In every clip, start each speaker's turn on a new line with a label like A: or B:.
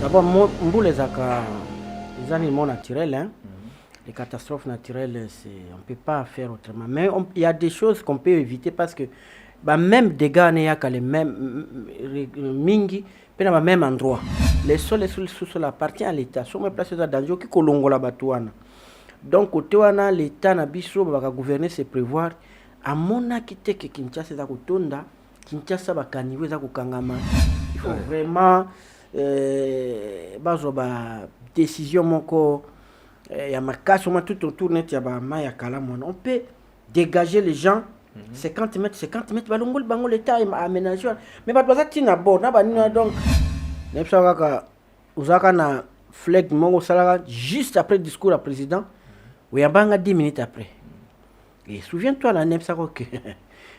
A: D'abord, les animaux naturels, hein. Les catastrophes naturelles, on ne peut pas faire autrement. Mais il y a des choses qu'on peut éviter parce que même des gars, il y a les mêmes mingi, dans le même endroit. Les sols et sous-sols appartiennent à l'État. Si on me place dans danger, qui kolongo la batouana. Donc, côté wana l'État na biso va gouverner, c'est prévoir. À mon avis, que Kinshasa za kutonda, Kinshasa va caniver za kukangama. Il faut vraiment décision moko. Il y a ma casse tout autour net, il y a ma kalamon. On peut dégager les gens 50 mètres, balongol bango l'État aménagé. Mais pas ça tina bon, na banina donc. Nepsaka uzaka na flag mongo salaka juste après le discours du président. Oui, y a 10 minutes après. Et souviens-toi la Nepsaka que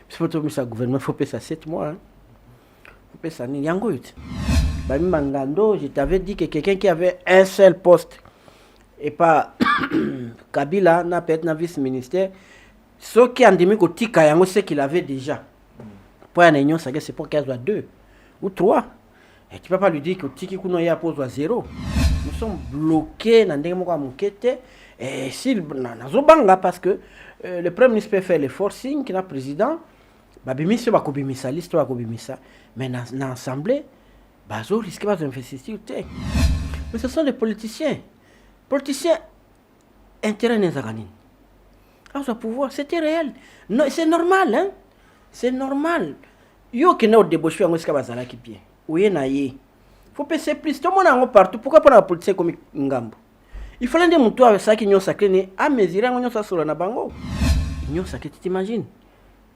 A: c'est pour ça gouvernement faut payer ça 7 mois. Hein. Faut payer ça ni yango it. Bami Mangando, je t'avais dit que quelqu'un qui avait un seul poste et pas Kabila n'a peut-être un vice-ministère. Ce qui a endémique au Tika, c'est qu'il avait déjà. Pour un union, c'est pour qu'il soit 2 ou 3. Et tu ne peux pas lui dire que Tiki Kounoya a posé à 0. Nous sommes bloqués dans des moments où et s'il n'a parce que le Premier ministre peut faire les forcing, qui est le président, Babimisa va Kobimisa, l'histoire va Kobimisa. Mais dans l'Assemblée, Bazo risque pas d'investir. Mais ce sont des politiciens. Politiciens, intérêt n'est pas pouvoir, c'était réel. Non, c'est normal, hein? C'est normal. Yo qui n'a pas débauché en Ouest Kabazala qui pied. Oui, naïe. Faut passer plus. Tout le monde en partout. Pourquoi pas la politicien comme Ngambo? Il fallait des moutons avec ça qui n'ont sacré. À mesurer, on a sur la bango. Ils n'ont sacré, tu t'imagines?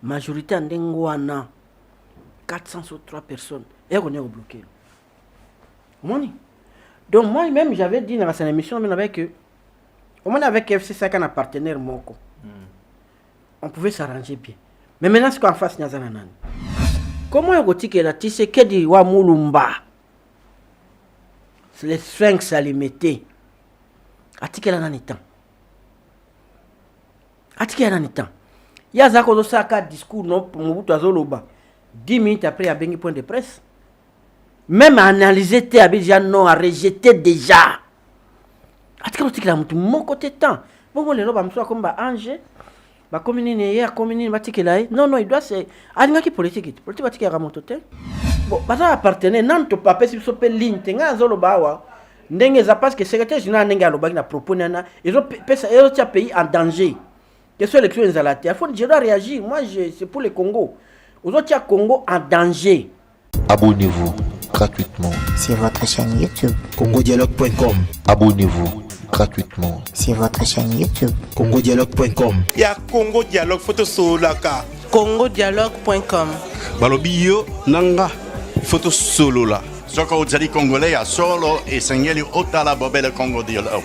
A: Majorité en Dengoana. 403 personnes. Et on est bloqué. Donc moi-même, j'avais dit dans cette émission, que au moins avec FC, c'est un partenaire moko. On pouvait s'arranger bien. Mais maintenant, ce qu'on fasse, c'est comment on dit que la tissé que dit wa mulumba, c'est les sphinx à les mettre. Atike la nanitan. Atike la nanitan. Il y a zako dosaka discours non pour Mobutu azoloba. 10 minutes après, il y a un point de presse. Même à analyser, tu as déjà non, à rejeter déjà. Atike la mutu mon côté temps. Bon, les lobes sont comme ange. Ba commune hier commune batike là. Non, il doit c'est alinga qui politique. Politique batike ya ramotote. Bon, ba ça appartenait non to papa si so pe ligne tenga zoloba wa. Ndenge za parce que secrétaire général ndenge aloba na proposer na ils ont pays en danger. Que soit élection ezalate. Il faut je dois réagir. Moi c'est pour le Congo. Aux autres Congo en danger.
B: Abonnez-vous gratuitement
C: sur votre chaîne YouTube
D: congodialogue.com.
B: Abonnez-vous gratuitement
C: sur votre chaîne YouTube
D: congodialogue.com.
E: Il y a Congo Dialogue photo solaka
F: congodialogue.com.
E: Balobi yo nanga photo solo là.
G: Soko ozali congolais ya solo et sengeli otala bobele Congo Dialogue.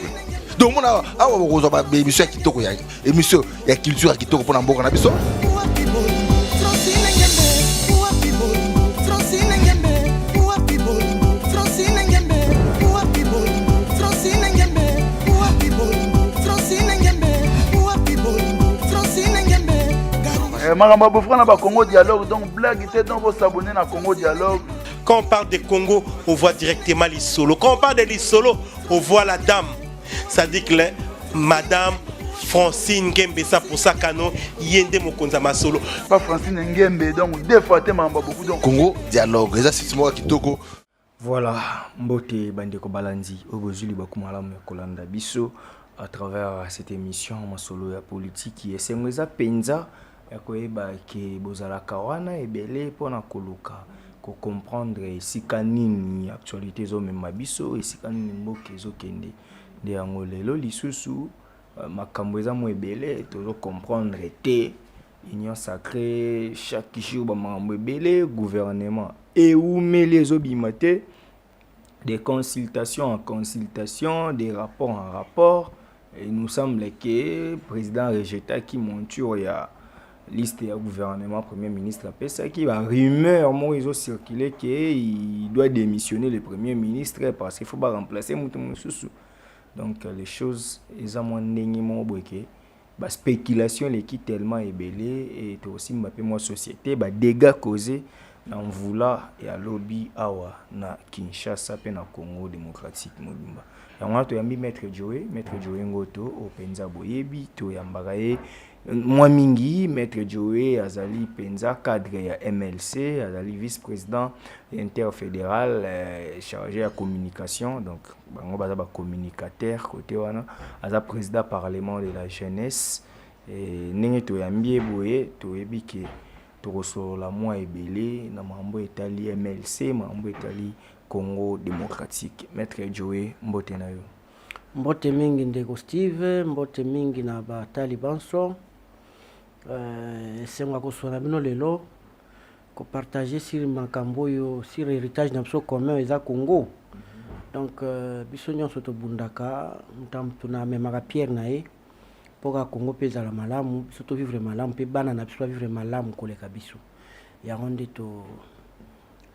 D: Donc mona awa bokozo ba émission ya kitoko ya émission ya culture ya kitoko pona mboka na biso.
H: Makambo frère na ba Congo Dialogue, donc blague était donc vous s'abonner na Congo Dialogue.
E: Quand on parle de Congo, on voit directement les solos. Quand on parle de les solos, on voit la dame. Ça dit que Madame Francine Ngembe, ça pour ça canon, yende mokonza ma solo.
H: Pas Francine Ngembe, donc deux fois tellement beaucoup donc
D: Congo Dialogue, ça c'est moi qui toko.
I: Voilà, mbote bandeko balanzi, obozuli bakumala me kolanda biso à travers cette émission masolo ya politique qui est ngeza penza ya koyeba ke bozala kawana ebele pona koluka ko comprendre esika nini actualité zo mema biso esika nini mboke zo kende de yango lelo lisusu makambo eza mo ebele tozo comprendre te union sacrée chaque jour ba makambo ebele gouvernement et où mêler zo bimate des consultations en consultation, des rapports en rapport. Et il nous semble que le président rejeta qui monture il y a liste du gouvernement premier ministre après qui va rumeur moi ils ont circulé qu'il doit démissionner le premier ministre parce qu'il faut pas remplacer Moutoumoussou. Donc les choses ils ont moins ndengimo boké ba spéculation les qui tellement ébélé et aussi m'appelle moi société ba dégâts causés na mvula ya lobby awa na Kinshasa pe na Congo démocratique mobimba yango to yambi maître Joe ngoto openza boyebi to yambaka ye mwa mingi. Maître Joe azali penza cadre ya MLC, azali vice-président interfédéral chargé ya communication, donc bango baza ba communicateur côté wana, aza président parlement de la jeunesse. Ndenge to yambi boye to yebi ke tokosolola mwa ebele na mambo etali MLC, mambo etali Congo démocratique. Maître Joe, mbote na yo.
A: Mbote mingi ndeko Steve, mbote mingi na batali banso. Senga kosona bino lelo ko partager sur makambo yo, sur héritage na biso commun eza Congo. Donc biso nyonso to bundaka mutamtu na memaka pierre na ye poka Congo peza la malamu, biso to vivre malamu pe bana na biso vivre malamu koleka biso. Ya ronde to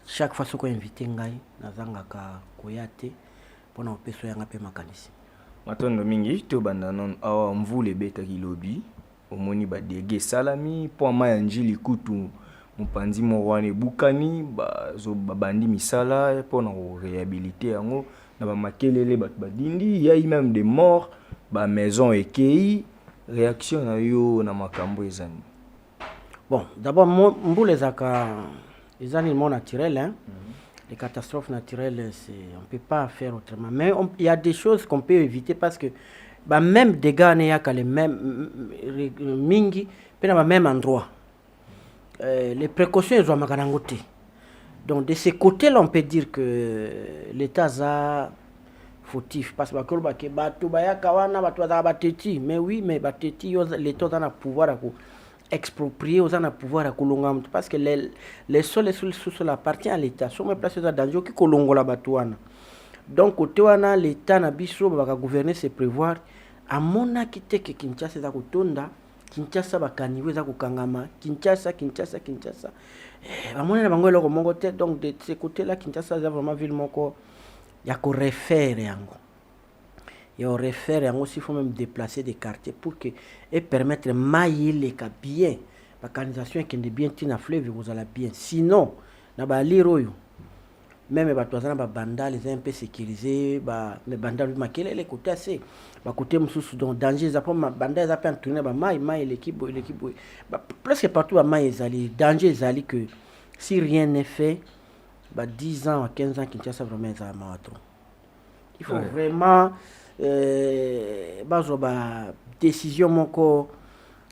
A: chaque fois soko invité ngai nazangaka koyate pona opeso yanga pe makanisi.
I: Matondo mingi to banda non awa mvule beta kilobi omoni ba dege salami po ma njili kutu mupanzi morwane bukani zo babandi misala po na réhabiliter yango na ba makelele bat badindi ya même des morts ba maison ekei réaction na yo na makambo ezani.
A: Bon, d'abord mbule zaka ezani mon naturel hein. Les catastrophes naturelles, on ne peut pas faire autrement. Mais il y a des choses qu'on peut éviter parce que même des gars n'y a qu'à les mêmes mingi, dans le même endroit. Les précautions, ils ont magarangoté. Donc de ce côté-là, on peut dire que l'État a fautif. Parce que mais oui, mais l'État a le pouvoir exproprier aux gens pouvoir à Kolonga parce que les sols sous appartient à l'État. Sur mes places dans danger qui Kolongo la batouana. Donc côté wana l'État na biso ba gouverner c'est prévoir à mona kité que Kinshasa za kutonda Kinshasa ba kaniwe za kukangama Kinshasa à mona na bango eloko moko te. Donc de ce côté là Kinshasa za vraiment ville moko ya ko refaire yango. Et on réfère yango s'il faut même déplacer des quartiers pour que et permettre mailler les cas bien la canalisation qui est bien tina fleuve vous allez bien sinon na ba liroyo même ba toazana ba banda les un peu sécurisés ba les banda lui makele les côtés assez ba côté mususu donc danger za pas banda za pas tourner ba mai l'équipe presque partout ba mai ezali danger ezali que si rien n'est fait ba 10 ans à 15 ans Kinshasa vraiment ça mato il faut vraiment bazoba décision moko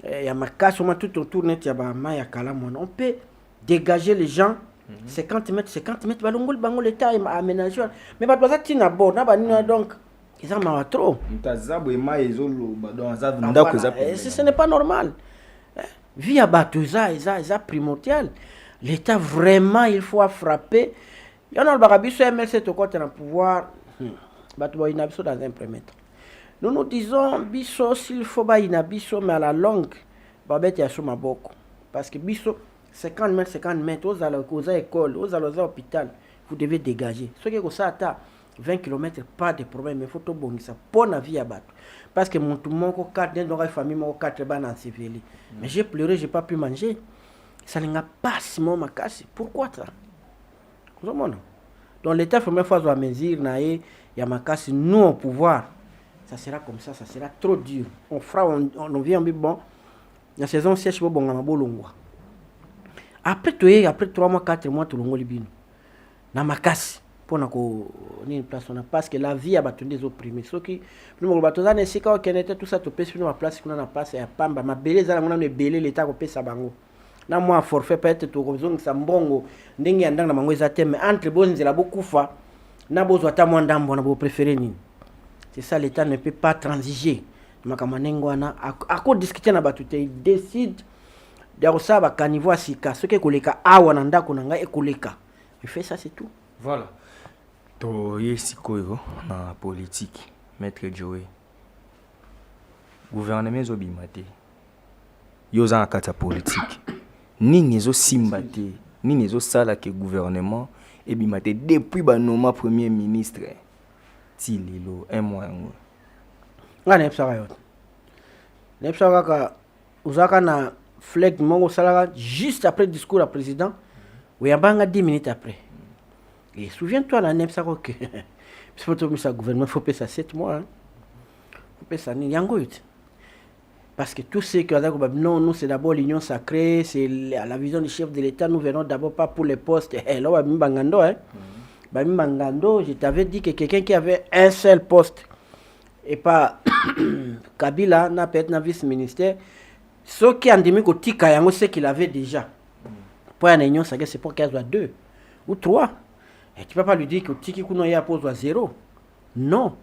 A: ya makaso ma tout autour net ya ba ma ya kala mona on peut dégager les gens 50 mètres balongol bango l'état a aménagé mais ba doza tina bon na ba nina donc ils en ont trop
I: mtazabo e ma ezolo ba donc za ndako za
A: ce n'est pas normal via batuza eza primordial l'état vraiment il faut frapper y en a le barabiso MLC to côté na pouvoir Batouba inabiso dans un premier temps. Nous disons biso s'il faut ba inabiso mais à la longue babette ya soma boko parce que biso 50 mètres aux écoles, aux hôpital, vous devez dégager. Ce qui est ça à 20 km pas de problème mais faut to bongisa pour na vie à battre parce que mon tout mon ko 4 dans la famille mon 4 ban en civil. Mais j'ai pleuré, j'ai pas pu manger. Ça n'a pas si mon makasi. Pourquoi ça? Comment non? Donc l'État fait fois à mesure naé Yamakasi, nous au pouvoir, ça sera comme ça sera trop dur. On fera, on vient, bon, la saison sèche, bon, on a bolongwa. Après 3 mois, 4 mois, tout le monde libino. Namakasi, pour une place, on a parce que la vie a battu des opprimés. Ce qui, nous, batozane, c'est quand on était tout ça, tu peux sur la place, qu'on a passé à Pamba, ma belle, on a belé l'État, on peut sabango. Na moi, forfait, peut-être, tout comme ça, mbongo, n'engi andang na mango ezate, mais entre bon, c'est la beaucoup fa. Na besoin ta moins d'ambo na bo préféré ni. C'est ça l'État ne peut pas transiger. Makamanengo na ako discuter na batute il décide de ça ba kanivo asika ce que koleka awa na ndako na nga ekoleka. Il fait ça c'est tout.
I: Voilà. To yesikoyo na politique Maître Joe. Gouvernement zo bimate. Yo za kata politique. Nini zo simbate, nini zo sala ke gouvernement et bimate depuis ba noma premier ministre tililo un mois ngo
A: ngane epsaka yote nepsaka ka uzaka na flag mongo salaka juste après discours à président Oui, à 10 minutes après. Et souviens-toi, la NEP, ça que. Il faut que gouvernement, il faut payer ça 7 mois. Il faut payer ça. Parce que tous ceux qui ont dit non, nous c'est d'abord l'union sacrée, c'est la vision du chef de l'État, nous venons d'abord pas pour les postes. Là, je t'avais dit que quelqu'un qui avait un seul poste, et pas Kabila, n'a peut-être un vice-ministère, ce qui a dit que c'est qu'il avait déjà. Pour une union sacrée, c'est pour qu'il soit 2 ou 3. Et tu ne peux pas lui dire que Tiki Kounoya pose 0. Non.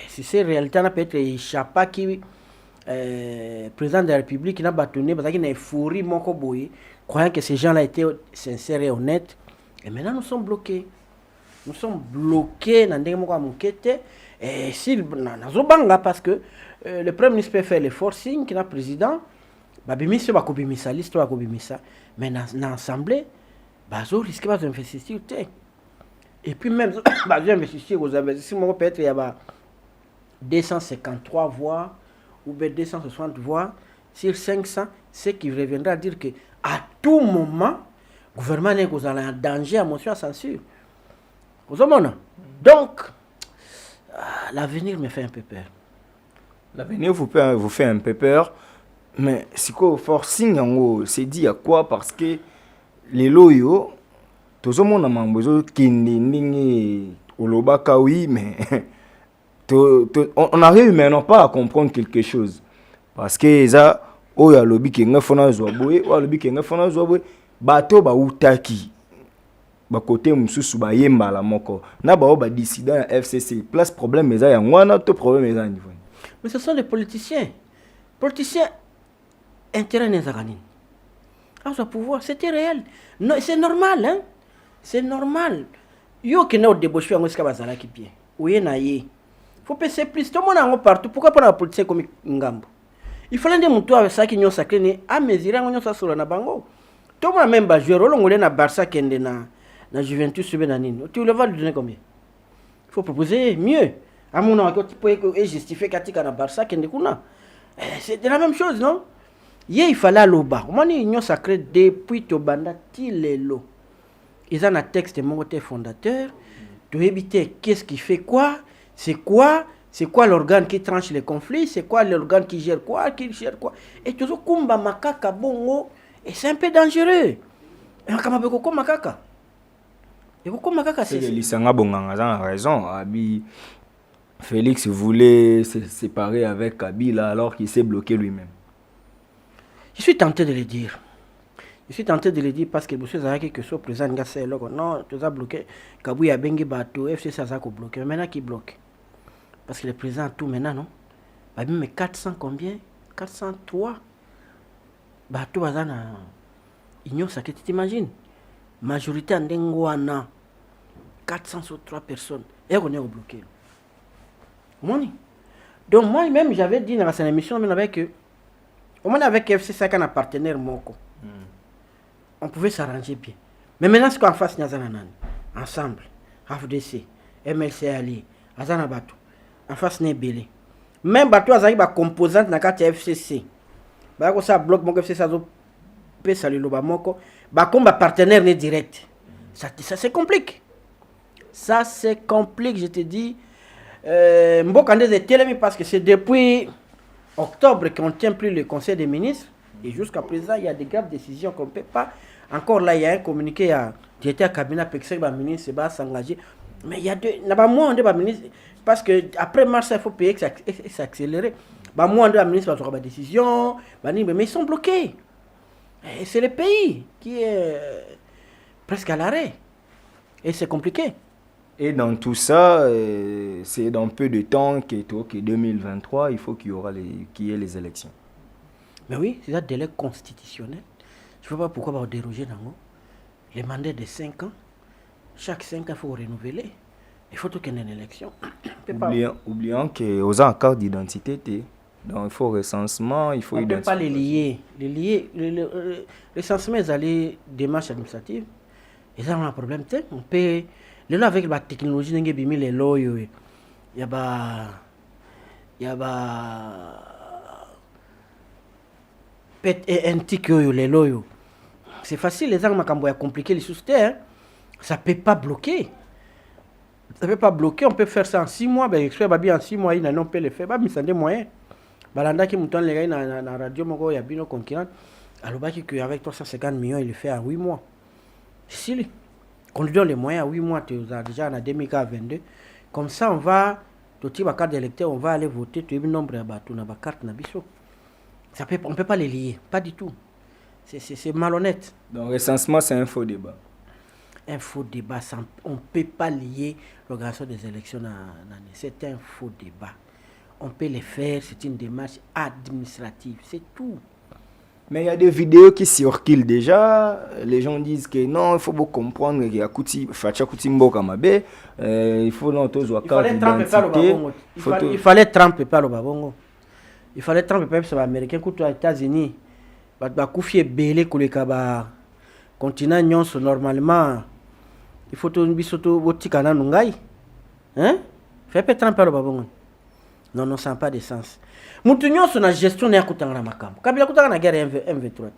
A: Si c'est réalité, on peut être Chapa qui président de la République qui n'a pas tenu, parce qu'il a fourri mon coboy, croyant que ces gens-là étaient sincères et honnêtes. Et maintenant, nous sommes bloqués. Nous sommes bloqués dans des moments où et si parce que le Premier ministre peut faire le forcing, qui est le président, Babimisa va cobimisa, l'histoire va cobimisa, mais dans l'Assemblée, Bazo risque pas d'investir. Et puis même, Bazo investir aux investissements, peut-être il y a 253 voix ou 260 voix sur 500, ce qui reviendra à dire que à tout moment, le gouvernement est en danger à motion à censure. Donc, l'avenir me fait un peu peur.
I: L'avenir vous fait un peu peur, mais si quoi forcing c'est dit à quoi? Parce que les loyaux, tout le monde a besoin de Olobaka, oui, mais on n'arrive maintenant pas à comprendre quelque chose. Parce que ça, il y a lobby qui est fait dans le lobby qui est fait dans le bateau ba utaki ba côté mususu ba yemba la moko na ba dissident FCC place problème mais ça y a ngwana to problème mais ça niveau.
A: Mais ce sont des politiciens intérêt nezarani. Ah ça pouvoir c'était réel. Non, c'est normal hein. C'est normal. Yo qui n'a au débauché en ska bazala qui bien. Oye na ye. Faut penser plus tout le monde en partout. Pourquoi pas la politicien comme ngambo? Il fallait des moutons avec ça qui nous sacré ni à mesurer on ça sur na bango. Tout le monde même ba jouer rôle on na Barça qui est na Juventus sur Benanine. Tu le vas lui donner combien? Il faut proposer mieux. À mon avis, tu peux justifier qu'atika na Barça qui est kuna. C'est la même chose non? Il fallait l'oba. On dit union sacrée depuis Tobanda Tilelo. Ils ont un texte mon côté fondateur. De éviter qu'est-ce qui fait quoi? C'est quoi l'organe qui tranche les conflits? C'est quoi l'organe qui gère quoi? Et toujours kumba makaka bongo. Et c'est un peu dangereux. Et comme beaucoup makaka. Et beaucoup makaka c'est.
I: Lisanga Bonganga a raison. Abi Félix voulait se séparer avec Kabila alors qu'il s'est bloqué lui-même.
A: Je suis tenté de le dire. Parce que monsieur Zahaki que soit président Ngassé non, tu as bloqué. Kabouya Bengi Bato, FC Sazako bloqué. Mais maintenant qui bloque? Parce que le président a tout maintenant, non? Mais 400 combien? 403. Bato Bazana. Union Sacrée, tu t'imagines? Majorité en Dengouana. 403 personnes. Et on est bloqué. Donc moi-même, j'avais dit dans cette émission, que au moins avec FC Saka un partenaire Moko. On pouvait s'arranger bien. Mais maintenant, ce qu'on fasse, ensemble, AFDC, MLC Ali, Azana Bato, en face Nebele. Même Bato Azari ba composante na carte FCC. Ba ko ça bloc mon FCC ça peut saluer le Bamoko. Ba comme partenaire né direct. Ça c'est compliqué. Ça c'est compliqué, je te dis. Mbokande de Télémi parce que c'est depuis octobre qu'on ne tient plus le conseil des ministres. Et jusqu'à présent, il y a des graves décisions qu'on ne peut pas. Encore là, il y a un communiqué à directeur cabinet Pexec, le ministre va s'engager. Mais il y a deux. Il y a moins de ministres. Parce qu'après mars, il faut payer que ça accélère. Moins de ministres vont avoir des décisions. Mais ils sont bloqués. Et c'est le pays qui est presque à l'arrêt. Et c'est compliqué.
I: Et dans tout ça, c'est dans peu de temps que 2023, il faut qu'il y ait les élections.
A: Mais oui, c'est un délai constitutionnel. Je ne vois pas pourquoi on va déroger dans les mandats de 5 ans. Chaque 5 ans, il faut renouveler. Il faut qu'il y ait une élection.
I: Oublions qu'aux en carte d'identité, donc il faut recensement, il faut
A: identifier. On ne peut pas les lier. Le recensement, ils allaient démarche administrative. Et ça, on a un problème. On peut. Là, avec la technologie, les lois, il y a un tic les loyaux. c'est facile, les gens makambo ya compliqué les sous-terres, ça peut pas bloquer. Ça peut pas bloquer, on peut faire ça en 6 mois, ben expert babi en 6 mois, on peut le faire, ba misande moyen. Balanda qui mouton les gars na radio moko ya bino concurrent, alobaki que avec 350 millions, il le fait en 8 mois. Si qu'on lui donne les moyens à 8 mois, tu as déjà en 2022. Comme ça on va ma carte d'électeur, on va aller voter, tu as un nombre de bateaux dans ma carte nabiso. Ça peut, on peut pas les lier, pas du tout. C'est malhonnête.
I: Donc recensement c'est un faux débat.
A: Un faux débat, on ne peut pas lier l'organisation des élections. C'est un faux débat. On peut les faire, c'est une démarche administrative, c'est tout.
I: Mais il y a des vidéos qui circulent déjà. Les gens disent que non, il faut beaucoup comprendre qu'il y a Facha Koutimbo Kamabe. Il faut non tous voir carte d'identité.
A: Il fallait tremper par le babongo. Il fallait tremper par les Américains qui aux États-Unis. Bah koufier belé que les kaba continent nyonso normalement. Il faut tout bisoto botikana nungai. Hein? Fait pas tremper le babongo. Non, ça n'a pas de sens. Moutounion sur la gestion de la Makambo. Kabila Koutanga na guerre M23.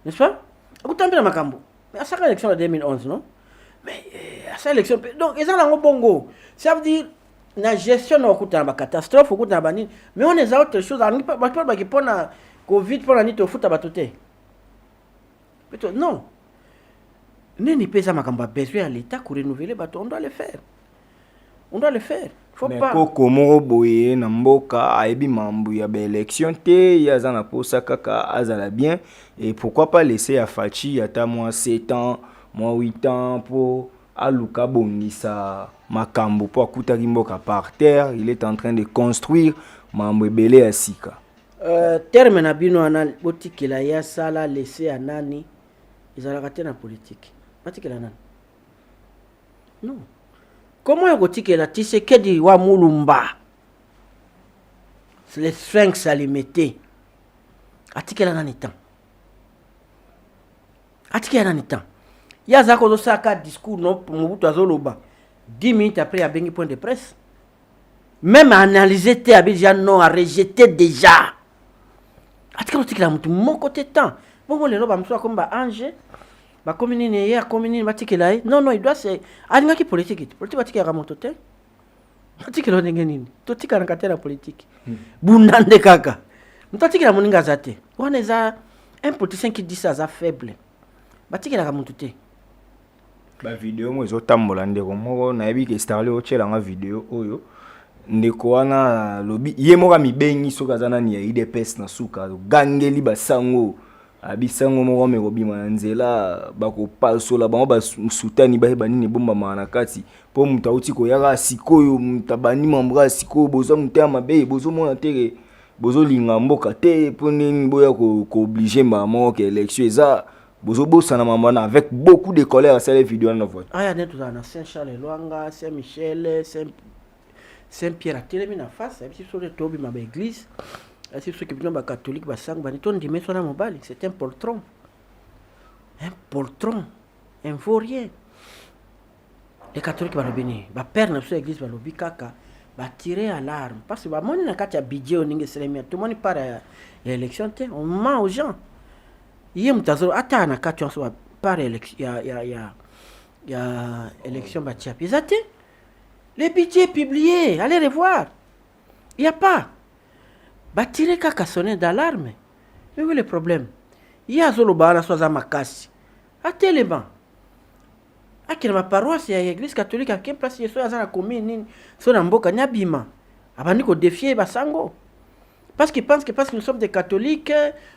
A: N'est-ce pas? Koutanga na Makambo. Mais à cette élection de 2011, non? Mais à cette élection. Donc, ils ont un bongo. Ça veut dire, la gestion de la catastrophe, mais on est à autre chose. On ne peut pas pour la Covid, pour la nuit, au foot à batoté. Non. N'est pas ça, Makambo a besoin à l'État pour renouveler, on doit le faire. On doit le faire.
I: Mais koko moko boye na mboka ayebi mambu ya élection te ya za na posa kaka azala bien et pourquoi pas laisser à Fachi ata moins 7 ans moins 8 ans pour aluka bongisa makambo pour akutaki mboka par terre. Il est en train de construire mambu ebele ya sika.
A: Terme na bino ana botikela ya sala laisser à nani ezalaka te na politique batikela nani non. Comment est-ce que la Tshisekedi wa Mulumba les sphinx à les mettre atikela nani temps atikela nani temps ya zako do saka discours non Mobutu azoloba 10 minutes après il y a bengi point de presse même à analyser te abidja non à rejeter déjà atikela mutu mon côté temps bon le loba mso comme ba ange ba commune ya commune batikela non il doit c'est alinga ki politique batikela moto te batikela ndenge nini totika na katela politique bunande kaka mutatikela moninga zate wana za un politicien qui dit ça za faible batikela moto te
I: ba vidéo mo ezotambola ndeko moko nayebi ke starle ochela nga vidéo oyo ndeko wana lobi ye moka mibengi soka zana ni ya IDPS na suka gangeli basango abisango moko mekobima na nzela bakopasola bango basutani bayeba nini ebombama na kati mpo moto auti koyaka sikoyo moto abandi mambra sikoyo bozwa moto ya mabe bozomona te bozolinga mboka te mpo nini boya kooblige mbala moko ke élection eza bozobosana mambana avec beaucoup de colère asala vidéo wana na vote
A: aya nde tozala na Saint-Charles Elwanga Saint-Michel Saint-Pierre atelemi na face abisi so de tobima ba église. C'est ceux qui sont catholiques, c'est un poltron. Un poltron. Un vaurien. Les catholiques vont venir. Les pères de l'église vont tirer à l'arme. Parce que tout le monde part à l'élection. On ment aux gens. Il y a élection. Les budgets publiés. Allez les voir. Il n'y a pas. Batire kaka sonner d'alarme. Mais où est le problème? Il y a zoloba na soza makasi. Atelema. Akina ma paroisse ya église catholique à quelle place yeso za na commune so na mboka nyabima. Abandi ko défier basango. Parce qu'ils pensent que parce que nous sommes des catholiques,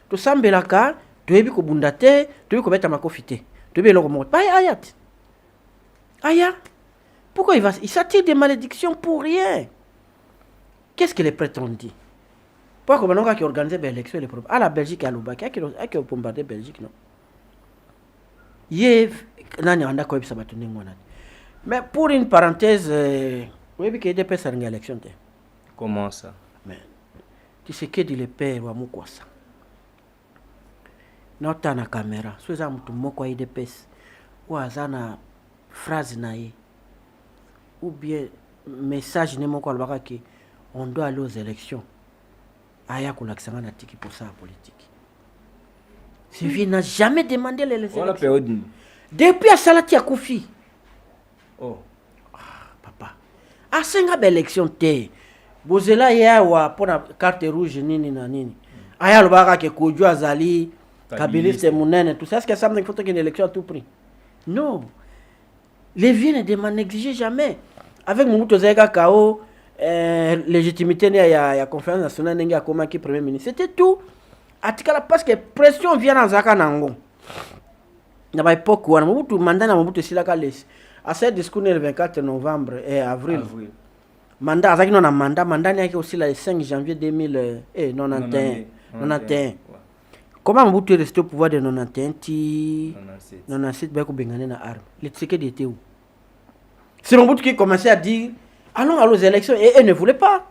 A: to sambelaka, to yebi ko bundate, to yebi ko beta makofite. To yebi loko mot. Pas ayat. Aya. Pourquoi il s'attire des malédictions pour rien? Qu'est-ce que les prêtres ont dit? Pourquoi on a organisé l'élection à la Belgique et à l'Ouba qui a bombardé la Belgique, non? Mais pour une parenthèse, vous avez qu'il y a des personnes à l'élection.
I: Comment ça?
A: Mais tu sais que dit le père ou quoi ça? Non, tu as une caméra. Si tu as une pèse ou une phrase ou bien message on doit aller aux élections. Aya kulaksanga na tiki pour ça politique. Ce vieux n'a jamais demandé les élections.
I: la période.
A: Depuis à Salati Akoufi.
I: Oh.
A: Papa. À 5 élections, Bozela yawa pour la carte rouge nini na nini. Aya lobaka ke Kodjo Azali, Kabiliste Mounene, tout ça. Est-ce que ça me faut qu'il y ait une élection à tout prix? Non. Les vieux ne demandent, n'exigent jamais. Avec Mobutu Zeka Kao, légitimité il y a conférence nationale n'enga comment qui premier ministre. C'était tout. Atikala parce que pression vient dans Zaka Nango. Dans l'époque où Mobutu mandat na Mobutu Silaka laisse. À ce discours le 24 novembre et avril. Mandat azaki non mandat ni yake aussi le 5 janvier 91. Comment Mobutu est resté au pouvoir de 91 ti 97 ba ko bengane na arme. Le Tshisekedi était où? C'est Mobutu qui commençait à dire allons aux élections et eux ne voulaient pas.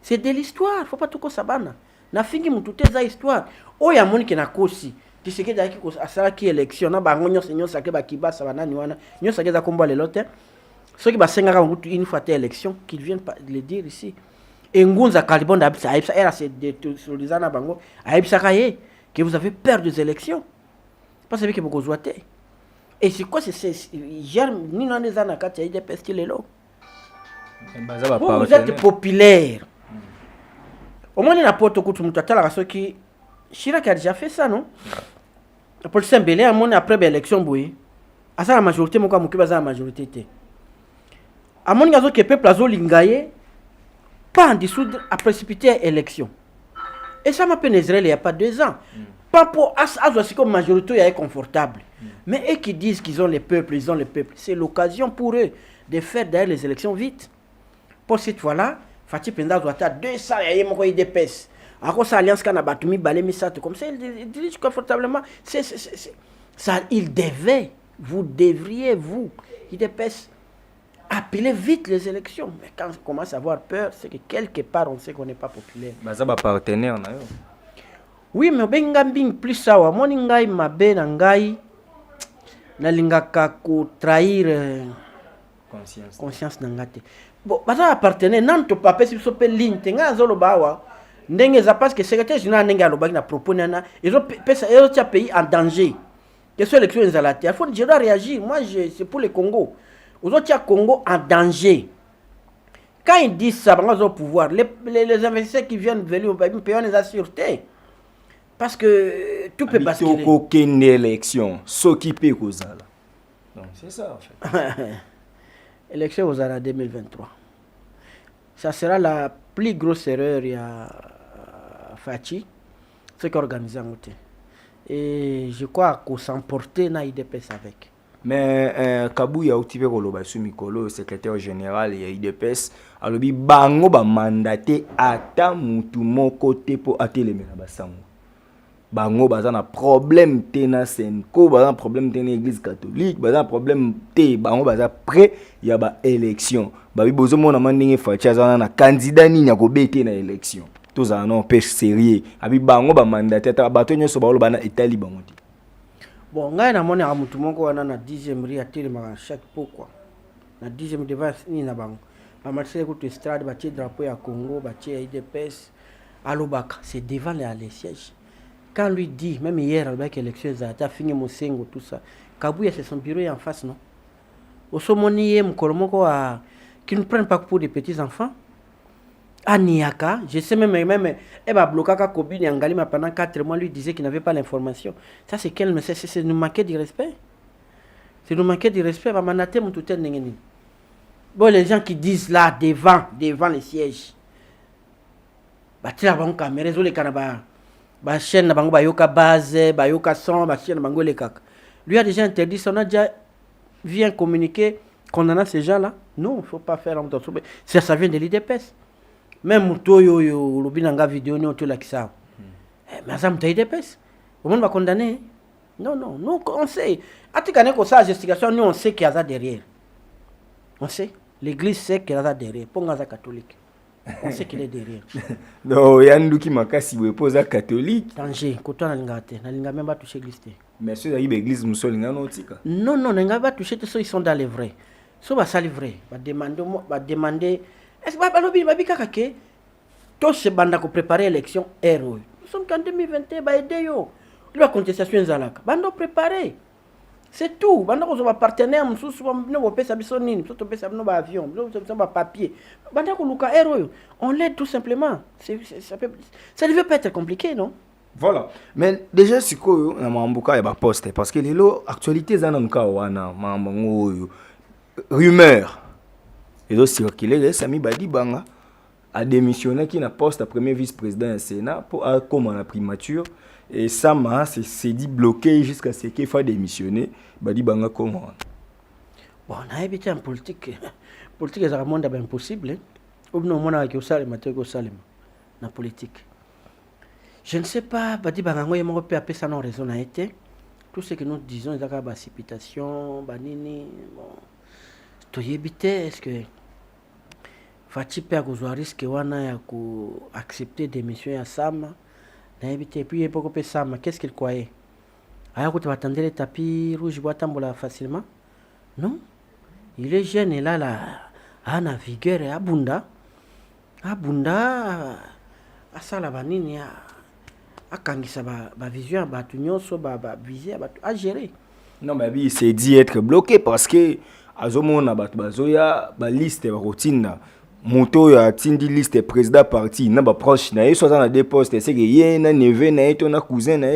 A: C'est de l'histoire, faut pas tout ko sabana. Na fingi mutu teza histoire. Oya moni ke na kosi. Tshisekedi aki ko asala ki élection na bango nyonso sake ba kibasa banani wana. Nyonso sake za kombo le lote. Ceux qui va s'engager une fois l'élection, qu'ils viennent le dire ici. Et Ngunza Kalibonda Abisa, elle c'est sur les années Bango, Abisa que vous avez peur des élections. Parce que vous avez. Et c'est quoi, c'est hier, ni dans les années 4, il y a eu des pestes qui sont vous êtes populaire. Au moins, il y a pas de coup de moutatala, ceux qui. Chirac a déjà fait ça, non? Pour le symbole, à mon après l'élection, oui. À ça, la majorité, mon cas, mon la majorité. À mon avis, que le peuple a lingaye, pas en dissoudre à précipiter l'élection. Et ça m'a pénétré il n'y a pas 2 ans. Pas pour as comme majorité est confortable. Mais eux qui disent qu'ils ont le peuple, ils ont le peuple. C'est l'occasion pour eux de faire d'ailleurs les élections vite. Pour cette fois-là, Fatih Penda doit être 200 et il y a des pèses. Alors ça alliance quand on a battu Balé comme ça, il dirige confortablement. Ça, il devait, vous devriez, vous, il dépêche. Appelez vite les élections. Mais quand on commence à avoir peur, c'est que quelque part, on sait qu'on n'est pas populaire.
I: Ça va partenaire.
A: Oui, mais ben gambing plus ça. Moi, n'ingai ma ben n'ingai na lingaka ko trahir conscience n'angate. Bon, ça partenaire. Non, tu pas si so pe ligne. Tenga zolo bawa. Ndenge za parce que secrétaire général n'enga lo bagi na proposer na. Ils ont pays en danger. Que ces élections ils allaient. Il faut je dois réagir. Moi, c'est pour le Congo. Aux autres, Congo en danger. Quand ils disent ça, au pouvoir, les investisseurs qui viennent venir au pays payent les sûreté. Parce que tout peut basculer.
I: Aucune élection, s'occuper aux ala. Donc c'est ça en fait.
A: Élection aux ala 2023. Ça sera la plus grosse erreur il y a Fachi, ce qui organise en côté. Et je crois qu'on s'emportait dans l'IDPS avec.
I: Mais Kabou ya outi pe koloba sou mikolo secrétaire général ya IDPS alobi bango ba mandaté ata mutu moko te po atelemela basango. Bango baza na problème te na Senko, baza na problème te na église catholique, baza na problème te bango baza prêt ya ba élection. Ba bi bozo mona mandinge facha za na candidat ni nyako bete na élection. Tous en non pêche sérieux. Abi bango ba mandaté ata bato nyoso ba oloba na Italie bango te.
A: Bon, ngai na moni amutu moko wana na 10e ri atelema chaque pourquoi. Na 10e devant ni na bango. Ba marché ko estrade ba tie drapeau ya Congo, ba tie IDPS alobaka, c'est devant les sièges. Quand lui dit même hier avec élection za ta fini Mosengo tout ça. Kabuya c'est son bureau en face non. Osomoni ye mkolomoko a qui ne prennent pas pour des petits enfants. Aniaka, je sais même Eba Blokaka Kobini Angalima pendant 4 mois lui disait qu'il n'avait pas l'information. Ça c'est quel mais c'est nous manquer de respect. C'est nous manquer de respect va manater mon tout n'engeni. Bon les gens qui disent là devant les sièges. Ba tira bango caméra zo le kanaba. Ba chaîne na bango ba yoka base, ba yoka son, ba chaîne bango le kaka. Lui a déjà interdit, on a déjà vient communiquer condamnant ces gens là. Non, il faut pas faire ça vient de l'IDPS. Même Mutoyo yo lobinanga vidéo ni oto la kisa. Mais ça m'ta IDPS. Au monde va condamner. Non, on sait. Atikane ko ça justification nous on sait qu'il y a ça derrière. On sait. L'église sait qu'il y a ça derrière. Ponga za catholique. On sait qu'il est derrière.
I: Non, yanduki makasi we posa catholique.
A: Danger, koto na lingate, na linga même pas toucher l'église.
I: Mais ceux qui l'église musolinga notika.
A: Non, na pas toucher ceux ils sont dans les vrais. So ba sali vrai, ba demander est-ce que balobi babika kake to se banda ko préparer élection héros. Nous sommes en 2021 ba aider yo. la contestation ezalaka bando préparer. C'est tout. Bando ko ba partenaire mususu no bo pesa biso nini, to pesa no ba avion, no ba papier. Bando ko luka héros. On l'aide tout simplement. Ça ne veut pas être compliqué, non?
I: Voilà. Mais déjà sikoyo na mambuka ya ba poste parce que lelo actualité zana nka wana mambo rumeur. Et donc circuler Sami Badi Banga a démissionné qui na poste à premier vice-président du Sénat pour comme en la primature et Sama s'est dit bloqué jusqu'à ce qu'il fasse démissionner Badi Banga comment.
A: Bon, on a évité en politique. Politique est un monde impossible. Ou non, on a que ça le matin que ça na politique. Je ne sais pas, Badi Banga ngoye mo peut appeler ça non raison a été. Tout ce que nous disons est la précipitation, banini, bon. To yebité est-ce que Fati pe akozwa risque wana ya ku accepter démission ya Sama na yebité puis il peut couper Sama qu'est-ce qu'il croyait aya ko attendre le tapis rouge boîte tambola facilement non il est jeune et là ana vigueur et abunda asala banini akangisa ba vision ba tunyonso ba viser ba a gérer.
I: Non mais il s'est dit être bloqué parce que azomona bat bazoya ba liste ba rotina moto ya tindi liste président parti na ba proche na soit dans des postes c'est que yé na neveu na eto na cousin na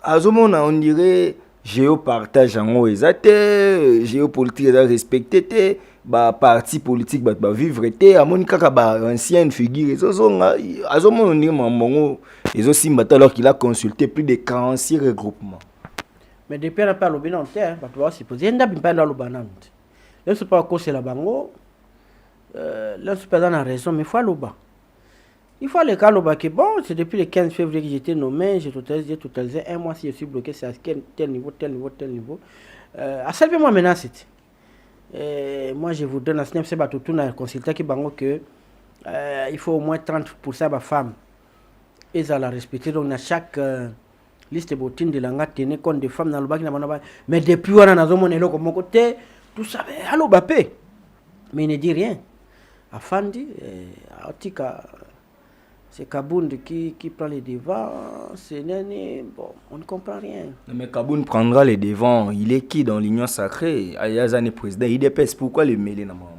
I: azomona on dirait géopartage en ezate géopolitique da respecter ba parti politique ba vivre te amoni kaka ba ancienne figure ezozonga azomona on dirait mamongo ezosimba alors qu'il a consulté plus de 46 regroupements.
A: Mais depuis la parole bien entière, bah tu vois c'est posé nda bimpa dans le banante. Là c'est pas cause la bango. Là c'est pas dans la raison mais faut loba. Il faut le cas loba que bon, c'est depuis le 15 février que j'étais nommé, j'ai totalisé un mois si je suis bloqué c'est à tel niveau. À salver moi maintenant c'était. Moi je vous donne un snap c'est ba tout na consultant qui bango que il faut au moins 30% de femmes. Et ça la respecter donc à chaque liste botine de langa tenir compte des femmes dans le bac mais depuis on a nazomone eloko mon côté tout ça allo bapé mais il ne dit rien afandi atika c'est Kabound qui prend les devants c'est nani bon on ne comprend rien.
I: Mais Kabound prendra les devants, il est qui dans l'union sacrée ayazane président il dépêche pourquoi le mêler na mambo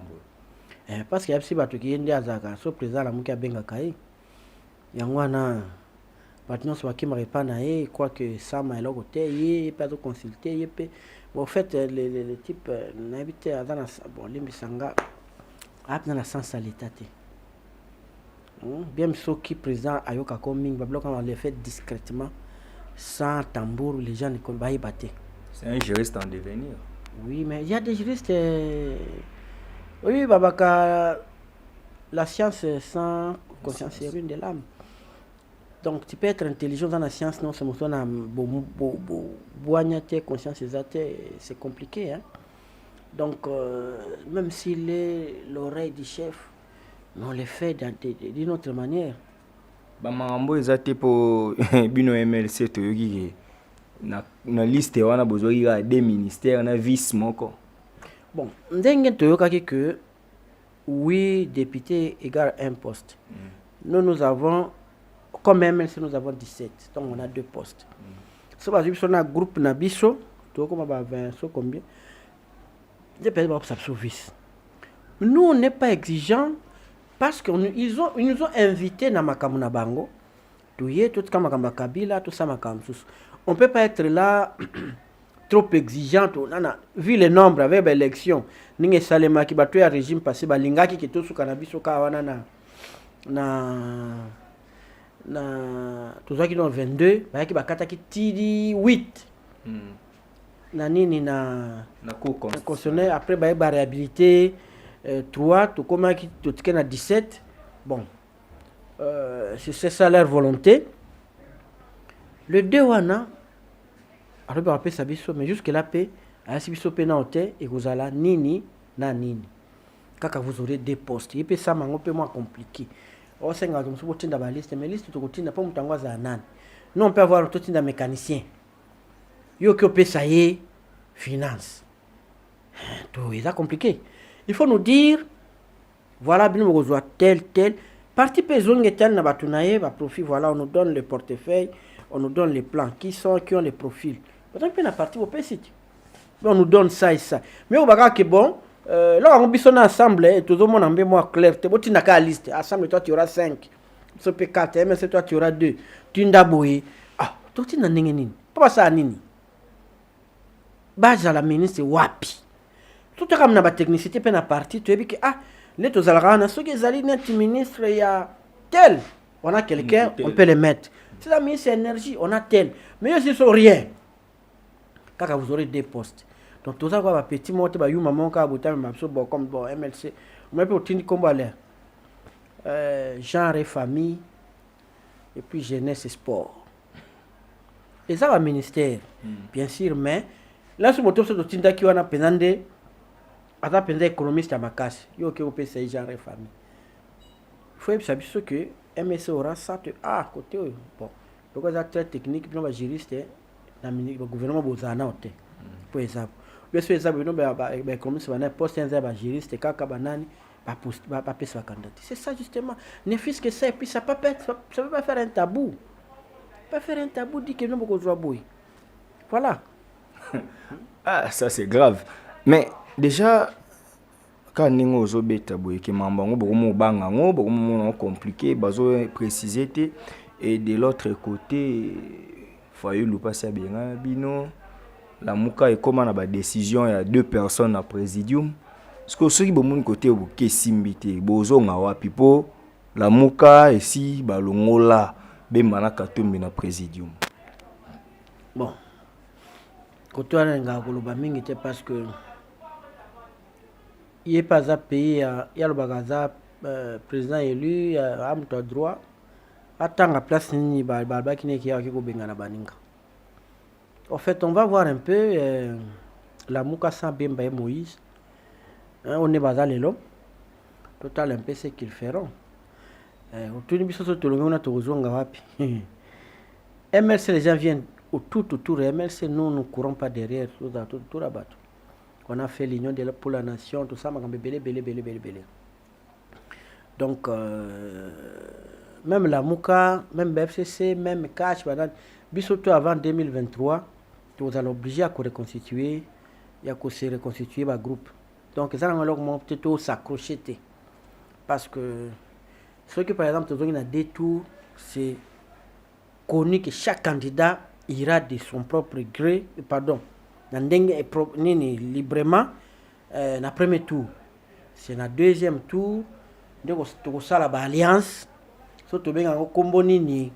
A: parce qu'il y a si bato qui ende azaka so président la muki abenga kai yangwana maintenant soit qui me répond à quoi que ça m'a là côté il pas de consulter il peut en fait les types n'habite dans la bon limbisanga dans la sens à l'état bien sûr qui président ayoka coming ba bloquer on le fait discrètement sans tambour les gens ne connaissent pas y battre.
I: C'est un juriste en devenir.
A: Oui mais il y a des juristes oui babaka la science sans conscience c'est une de l'âme. Donc tu peux être intelligent dans la science, non c'est mon conscience c'est compliqué hein. Donc même s'il est l'oreille du chef, on le fait d'une autre manière.
I: Ba mambo ezate po bino MLC to yogi na liste wana bozoi ga des ministères na vice moko.
A: Bon, ndenge to yokaki que oui député égale un poste. Nous avons comme MLC nous avons 17, donc on a 2 postes. Si on a un groupe Nabiso, tu vois 20, so combien? Nous on n'est pas exigeants parce qu'ils nous ont invités dans Makamuna Bango, tout comme Kabila, tout ça Makamsus. On ne peut pas être là trop exigeant, vu le nombre avec l'élection. Ninge Salema qui battu un régime passé, Balingaki qui est tout sous Canabiso Kawana tous ceux qui ont 22 ba qui bakata ki tidi 8 na nini na constitutionnel après ba réhabilité 3 tout comme qui tout na 17 bon c'est ça leur volonté le 2 wana alors ba pe sabiso mais jusque là pe a sabiso pe na hotel et vous allez nini na nini kaka vous aurez des postes et puis ça mango peu moins compliqué. On sait que nous sommes dans la liste, mais la liste est pas mutangaza nan. Nous on peut avoir tout un mécanicien. Yo qui peut ça y finance. Tout est compliqué. Il faut nous dire voilà bien on reçoit tel parti pesong tel na batunaye va profit voilà on nous donne le portefeuille on nous donne les plans, qui ont les profils. Pourtant, on partie au PC. On nous donne ça et ça. Mais on va dire que bon, là, on est ensemble, tout le monde a un mémoire clair. Tu n'as qu'à la liste. Ensemble, toi, tu auras 5. Sopé 4, MLC, toi, tu auras 2. Tu n'as boué. Ah, toi, tu n'as rien. Pas ça, Nini. Base à la ministre, wapi. Tout le monde a une technicité, puis la partie, tu as dit que, ah, les tous alrana, ceux qui allaient net ministre, il y a tel. On a quelqu'un, on peut les mettre. C'est la ministre énergie, on a tel. Mais ils ne sont rien. Quand vous aurez des postes. Donc, tout ça, va petit mot, tu vas y maman, quand vous avez comme bon, MLC. On peut tenir comme l'air. Genre et famille, et puis jeunesse et sport. Et ça va ministère, bien sûr, mais là, ce moto, c'est le Tinda qui a penandé, à la penandé économiste à ma casse. Il y a un peu de genre et famille. Il faut savoir que MSC aura ça, ah, côté, bon, donc c'est très technique, puis on va juriste, le gouvernement Bozana, pour exemple. Bien sûr, l'économiste va poster un juriste, kaka banani, pas sa candidature. C'est ça justement. Ne fût-ce que ça, et puis ça ne peut pas faire un tabou. Pas faire un tabou, dit que nous beaucoup de boy. Voilà.
I: Ah, ça c'est grave. Mais déjà, quand nous avons des tabous, qui sont compliqué, ils préciser. Et de l'autre côté, Fayoulou passe bien, Bino. La Mouka est comme une décision, il y a 2 personnes à présidium. Parce que ceux qui sont côté où Kessimbité, Bozo Ngawa Pipo, la Mouka et si Balongola, Bemana Katumbi na présidium.
A: Bon. Côté où on a Golobaming était parce que il n'est pas à payer, il y a le bagaza président élu, il y a un droit. Attends la place ni Balba qui n'est qui a Bengana Baninga. En fait, on va voir un peu la Mouka sans Bemba et Moïse. On est basé à l'eau. Total un peu ce qu'ils feront. Autour de Bissot, on a toujours un MLC, les gens viennent autour de MLC, nous ne courons pas derrière tout la bateau. On a fait l'union pour la nation, tout ça, on a belé. Donc, même la Mouka, même BFCC, même Cash, Bissot avant 2023, vous allez obliger à reconstituer, et à se reconstituer un groupe. Donc, ça va peut-être s'accrocher. Parce que ceux qui, par exemple, ont des tours, c'est connu que chaque candidat ira de son propre gré, librement, dans le premier tour. C'est dans le deuxième tour, donc, l'alliance, surtout bien en combo nini.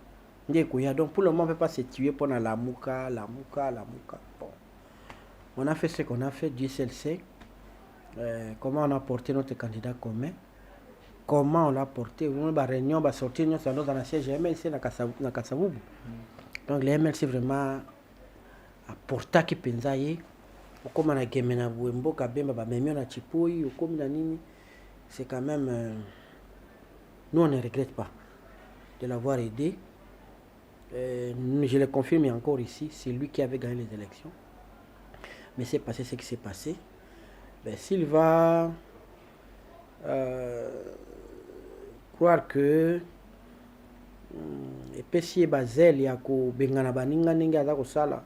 A: Donc, pour le moment, on ne peut pas se tuer pour la Mouka. Bon. On a fait ce qu'on a fait, Dieu seul sait. Comment on a porté notre candidat commun, comment on l'a porté, on a réunion, on va sortir dans la siège MLC dans Kassavoubou. Donc les MLC vraiment a porté qui pensaye, comme on a gagné na Bouembo, Kabemba, même on a Chipoui, ou comme Nini, c'est quand même, nous on ne regrette pas de l'avoir aidé. Je le confirme encore ici, c'est lui qui avait gagné les élections. Mais c'est passé ce qui s'est passé. Ben, s'il va croire que et Basel il y a ko bengana baninga ninga za ko sala,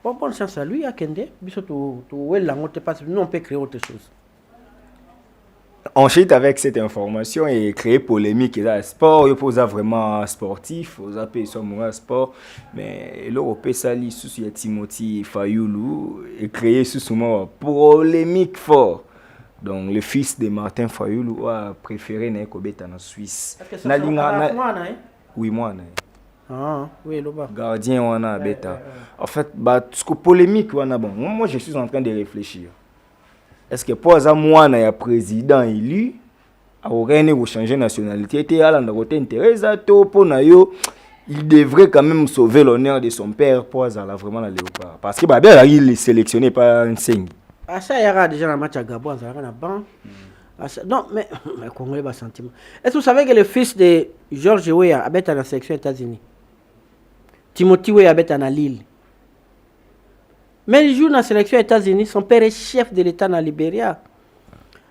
A: bonne chance à lui à Kende biso to wela ngote parce que nous on peut créer autre chose.
I: Ensuite, avec cette information et créer polémique dans le sport, il faut vraiment sportif, il faut appeler ça mon sport, mais l'Europe sali sous Timothy Fayoulou et créer sous polémique fort. Donc le fils de Martin Fayoulou a préféré n'être en Suisse. Oui, moi.
A: Ah, oui, là-bas.
I: Gardien on a bêta. En fait, ce que polémique on a bon. Moi je suis en train de réfléchir. Est-ce que pour ça moi na président élu a rien ou changer nationalité était à l'endroit intérêt to pour na yo il devrait quand même sauver l'honneur de son père pour ça là vraiment la léopard parce que bien il est sélectionné par un signe.
A: Ah ça il y aura déjà un match à Gabon ça na ban. Non mais Congolais va sentiment. Est-ce que vous savez que le fils de George Weah habite dans la section États-Unis? Timothy Weah habite à Lille. Mais il joue dans la sélection États-Unis, son père est chef de l'État dans le Libéria.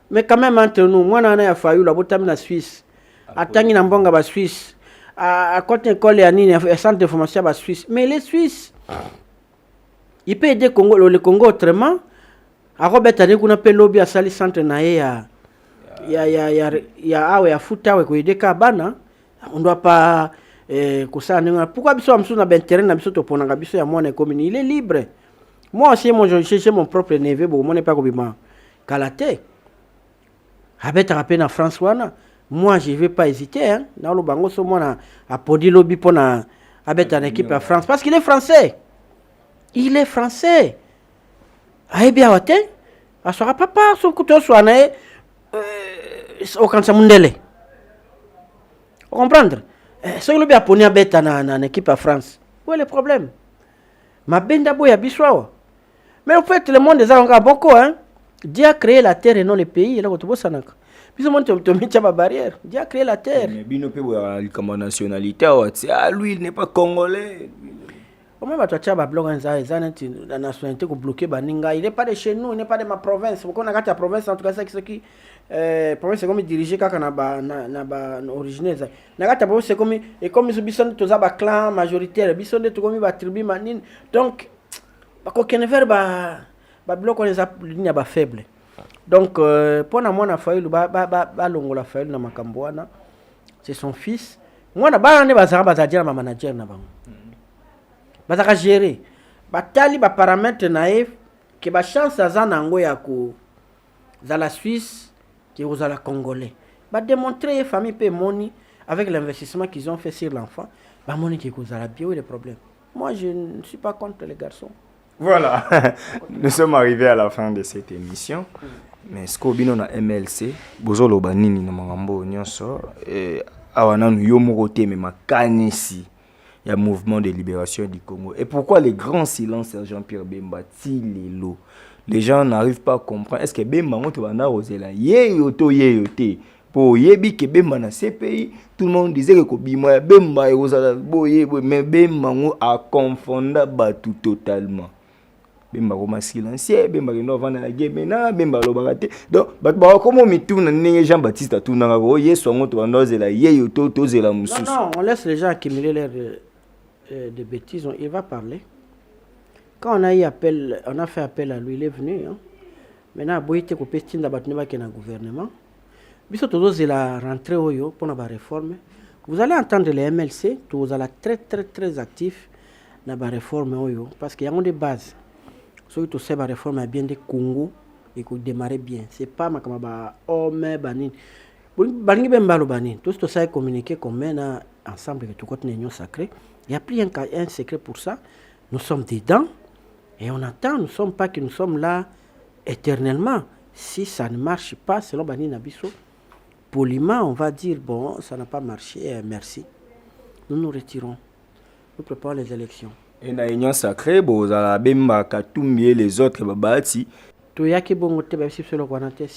A: Mais quand même entre nous, moi, je suis à Fayou, la Suisse. Attends, il y a un Suisse. à côté école à Nini, un centre de formation à Suisse. Mais les Suisses, ils peuvent aider le Congo autrement. À Robert Tadé, qu'on appelle lobby à Sali Centre Naé, il y a Fouta, il y a Kabana. On ne doit pas. Pourquoi Bissot Amsou n'a pas intérêt à Bissot pour n'a Bissot à moi, il est libre. Moi aussi, moi, j'ai mon propre neveu, bon, moi, n'est pas comme Kalaté. Avec la peine à François, moi, je ne vais pas hésiter. Hein. Dans le bango, c'est moi, à Podi Lobby pour avec une équipe à France. Parce qu'il est français. Il est français. Ah, bien, on ne sera pas sur le couteau, soit au Kansa Mundele. Vous comprenez? Si vous avez poni abeta na équipe à France, où est le problème? Ma benda boya biswa. Mais en fait, le monde des gens beaucoup, hein. Dieu a créé la terre et non les pays. Là, tu vois ça, nak. Puis on te met ma barrière. Dieu a créé la terre.
I: Mais Bino peut avoir la nationalité. Ah, lui, il n'est pas congolais.
A: Comment va tu as blog la nationalité pour bloquer Baninga? Il n'est pas de chez nous, il n'est pas de ma province. Pourquoi on a gâté la province en tout cas c'est ce qui province c'est comme diriger quand na originaire. Na gâté province c'est comme et comme ils sont tous à clan majoritaire, ils sont tous comme ba tribu manine. Donc aucun verbe ba bloc on les a ligne ba faible. Donc pour na moi na faïlu ba longola faïlu na makamboana. C'est son fils. Moi na ba ne ba za dire ma manager na bango. Bazaka gérer batali ba paramètre naïf que ba chance za nango ya ko za la Suisse que aux la congolais ba démontrer famille pe moni avec l'investissement qu'ils ont fait sur l'enfant ba moni qui cause la bio et les problèmes. Moi je ne suis pas contre les garçons.
I: Voilà. Nous sommes arrivés à la fin de cette émission. Mais ce qu'on a na MLC bozolo banini na mangambo nyonso awana yo morote me makanisi. Il y a un mouvement de libération du Congo. Et pourquoi les grands silences de Jean-Pierre Bemba, les gens n'arrivent pas à comprendre. Est-ce que Bemba va rosela yoto pour yebi que Bemba na CPI, tout le monde disait que Bemba Bemba mais Bemba a confondu tout totalement. Bemba comme silencieux, Bemba no vendre la guerre Bemba lo baraté. Donc comment me tourne Jean-Baptiste tout na ko yeso ngoto va zela yoto to zela mususu.
A: Non, on laisse les gens accumuler leurs de bêtises, il va parler. Quand on a fait appel à lui, il est venu. Hein. Maintenant, il y a un petit gouvernement. Il a rentré pour la réforme. Vous allez entendre les MLC, vous allez être très actifs dans la réforme. Parce qu'il y a des bases. Si tu sais la réforme est bien de Congo, et que démarrer bien. Ce n'est pas homme, banin. Bangi bembalo banin. Tout ce ça communiqué comme maintenant ensemble avec tout côté union sacrée. Il n'y a plus un secret pour ça. Nous sommes dedans et on attend. Nous ne sommes pas que nous sommes là éternellement. Si ça ne marche pas, selon Bani Nabiso, poliment, on va dire bon, ça n'a pas marché, merci. Nous nous retirons. Nous préparons les élections.
I: Et dans l'union sacrée, vous allez bien les autres babati.
A: Si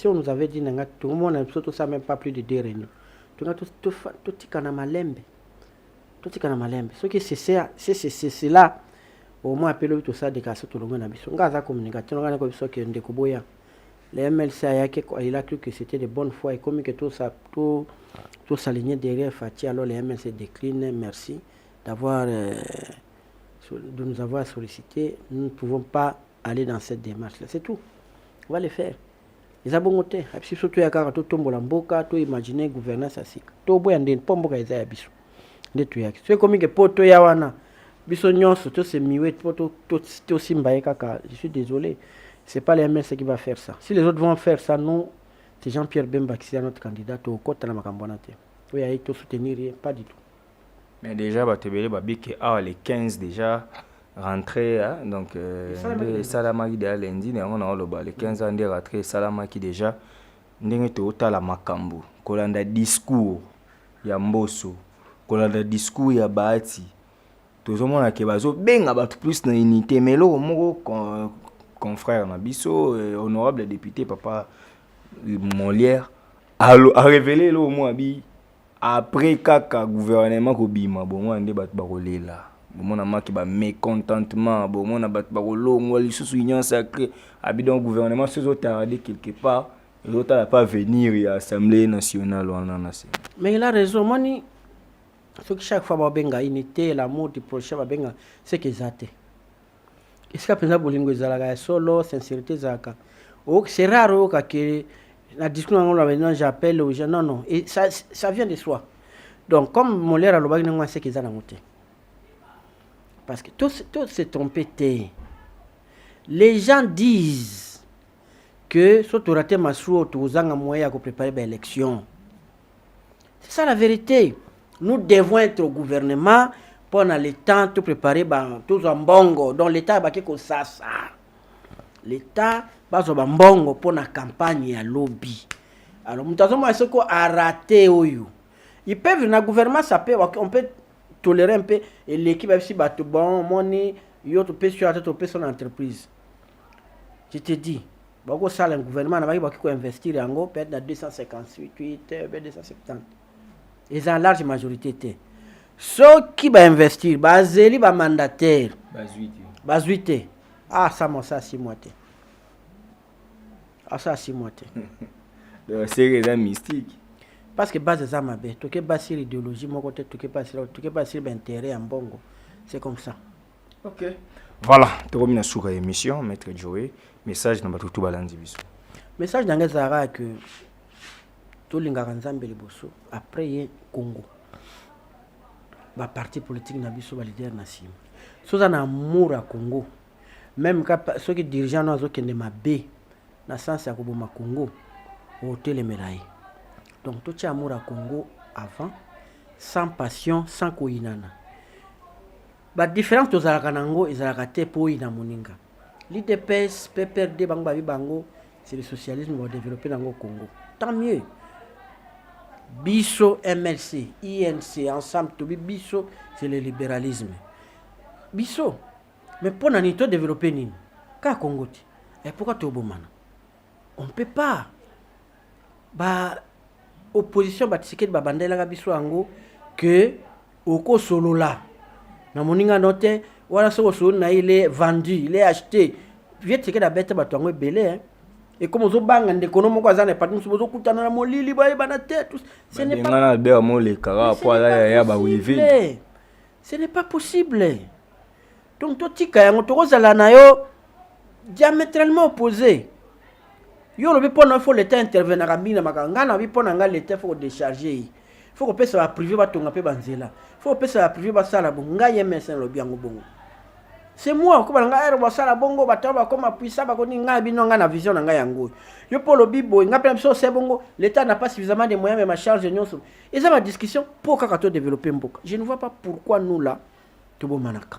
A: on nous avait dit que tout le monde n'a même pas plus de 2 réunions. Tout le monde tout est malembe. Ce qui c'est là au moins appelé tout ça de casser tout le monde a biso. Ngaza communication ngana ko biso ke ndeko boya. Les MLC il a cru que c'était de bonne foi et comme que tout s'aligner derrière Fati, alors les MLC déclinent. Merci d'avoir de nous avoir sollicité. Nous ne pouvons pas aller dans cette démarche là. C'est tout. On va le faire. Les abongotés. Si surtout ya kaka to tombola mboka to imaginer gouvernance asika. To boya ndeni pomboka eza ya biso. C'est comme que poto ya wana biso nyonso to se miwe to simbaye kaka. Je suis désolé, c'est pas les MLC qui va faire ça. Si les autres vont faire ça, non, c'est Jean-Pierre Bemba qui est notre candidat au côté de la Macambonate. Oui, il faut soutenir, pas du tout.
I: Mais déjà batebele babike les 15 déjà rentré donc Salama qui déjà lundi on a les 15 ans de rentré Salama qui déjà ndenge to la makambo kolanda discours ya Mboso kolanda discours ya Bahati tozomona ke bazo benga batu plus na unité mais lo moko confrère na biso honorable député papa Molière a révélé lo mo abi après kaka gouvernement ko bima bon ande batu bakolela bon na maki ba mécontentement bon na batu bakolongwa lisusu union sacrée abi donc gouvernement se tardé quelque part l'autre n'a pas venir à l'Assemblée nationale.
A: Mais il a raison, Moni. Ce que chaque fois babenga unité l'amour du prochain babenga c'est que ça est-ce que pensa bolingo ezalaka solo sincérité zaka c'est rare que la discussion maintenant j'appelle aux gens non et ça vient de soi. Donc comme mon l'air à l'obag non c'est que ça na moté parce que tout s'est trompé. Les gens disent que surtout raté masou tozanga moyen pour préparer l'élection. C'est ça la vérité. Nous devons être au gouvernement pendant le temps de préparer tous en bongo. Donc l'État va que ça. L'État va en bongo pour la campagne à lobby. Alors, nous avons ce qu'on a raté. Ils peuvent venir au gouvernement, on peut tolérer un peu et l'équipe aussi battre bon, money, yo to pay sur son entreprise. Je te dis, beaucoup ça le gouvernement n'a pas investir en gros peut-être dans 258, 270. Ils ont large majorité. Ceux qui va investir, bazeli ba mandataire, bazuité. Ah ça moi ça 6 mois. Ah ça 6 mois.
I: C'est des mystique.
A: Parce que base ça mabé, tu que base sur idéologie, mon côté tu que pas sur intérêt en bongo. C'est comme ça.
I: OK. Voilà, tu remina sur émission maître Joey, message na batutu balandi biso.
A: Message dans Zara que tout l'ingaka nzambe liboso après ye Congo. Ba parti politique na biso ba leader na sim. Soza na amour à Congo. Même quand ceux qui dirigeants na zo kende mabe na sens ya koboma Congo au téléméraille. Donc tout amour à Congo avant sans passion, sans koinana. Ba différence to zalaka nango ezalaka te po ina moninga. L'IDPS, PPRD bango c'est le socialisme va développer dans le Congo. Tant mieux. Biso MLC, INC, ensemble, tout Biso, c'est le libéralisme. Biso, mais pour nous développer Nino, qu'à Congo, et pourquoi tu es au Bomana? On ne peut pas. Opposition, ticket, bandela, Biso, Ango, que au solo là. Na moninga note, voilà ce que il est vendu, il est acheté. Viens ticket à bête, batango belé, hein. Et comme on bang en économie, on a pas de soucis, on a molili, ce n'est pas ce n'est pas possible. Donc, tout tika yango to kozala na yo diamétralement opposé. Yo lobi pona faut l'état intervenir na bina makanga na bi pona nga l'état faut décharger. Faut que pesa ba privé ba tonga pe banzela. Faut que pesa ba privé ba sala bonga yemesa lobi yango bongo. C'est moi ko balanga ero ba sala bongo bataba comme puissant ba koni nga bino nga na vision na nga yango. Yo polo bibo nga pe biso c'est bongo l'état n'a pas suffisamment de moyens mais ma charge nyonso. Et ça ma discussion pour kakato développer mboka. Je ne vois pas pourquoi nous là tobo manaka.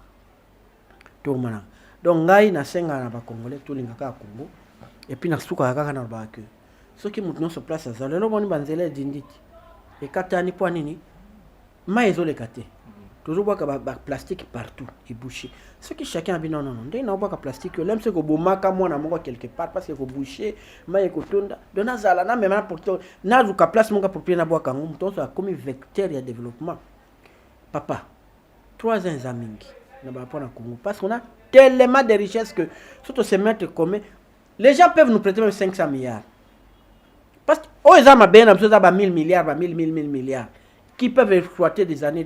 A: Donc ngai na senga na ba congolais to linga ka Congo et puis na suka kaka na ba que ceux qui montent sur place ça le boni banzela dinditi et katani po nini maïzo le kate toujours boka ba plastique partout et bouché ceux qui chacun a dit non ndé na boka plastique l'aime ce ko bomaka mona moko quelque part parce que ko boucher maï ko tonda dona zala na même pour na zuka place monga pour na boka ngum to ça comme vecteur de développement papa 3 ans zamingi. Parce qu'on a tellement de richesses que surtout se mettre comme les gens peuvent nous prêter même 500 milliards. Parce que ils ont 1000 milliards, 1000 milliards qui peuvent exploiter des années.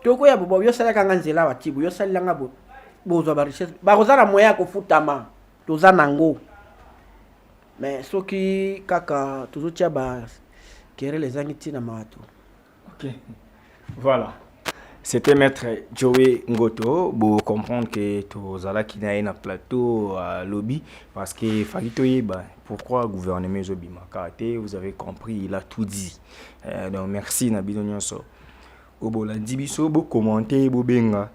A: Toko ya bobo yo sala kanga nzela watibu yo sala nga bozo ba richesse ba kozala moya ko futama toza nango. Mais ceux qui kaka toujours ba kere les angiti na mawato.
I: OK. Voilà. C'était maître Joey Ngoto pour comprendre que tous ala qui n'a un plateau à lobby parce que Fagito Yeba pourquoi gouvernement Zobima Karaté vous avez compris il a tout dit donc merci Nabino Nyonso obola dibiso bo commenter bo benga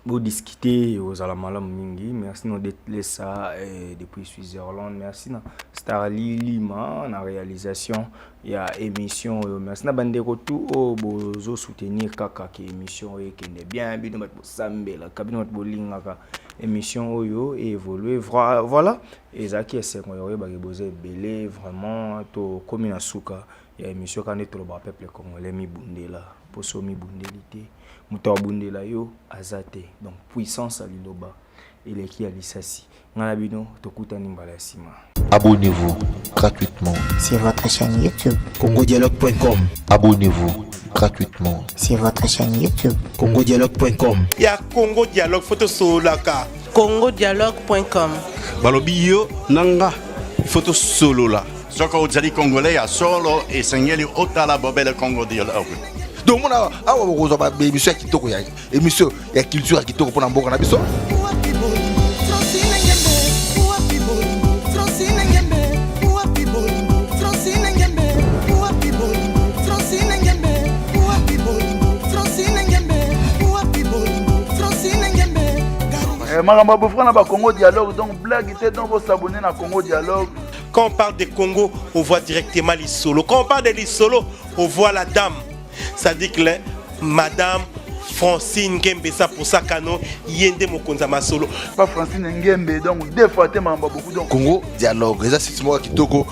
I: bo discuter aux ala malam mingi merci no de ça depuis Switzerland merci na Starly Lima na réalisation il y a émission merci na bandeko tout bozo soutenir kaka ki émission et qui est bien bino bat sambela kabino bat bolinga ka émission oyo évoluer voilà et ça qui est c'est moi ba boze belé vraiment to comme na suka il y a émission quand est le peuple congolais mi bundela poso mi bundelité muto bundela yo azate donc puissance à liloba il est qui a lisasi ngala bino tokutani mbala sima.
B: Abonnez-vous gratuitement
C: sur votre chaîne YouTube
B: congodialogue.com. Abonnez-vous gratuitement.
C: Sur votre chaîne YouTube.
J: congodialogue.com.
E: Il y a Congo Dialogue, photo solaka.
F: congodialogue.com.
J: Balobi yo nanga photo solo là.
G: Soko ozali congolais ya solo esengeli otala bobele Congo Dialogue.
D: donc mona awa bokozwa émission ya kitoko ya émission ya culture ya kitoko mpona mboka na biso.
H: makambo ya bofrana ba Congo Dialogue, donc blague était dans vos abonnés na Congo Dialogue.
E: Quand on parle de Congo, on voit directement les solos. Quand on parle de les solos, on voit la dame. Ça dit que Madame Francine Ngembe, ça pour ça canon, yende mokonza ma solo.
H: Pas Francine Ngembe, donc deux fois, beaucoup donc.
D: Congo Dialogue, ça c'est moi qui toko.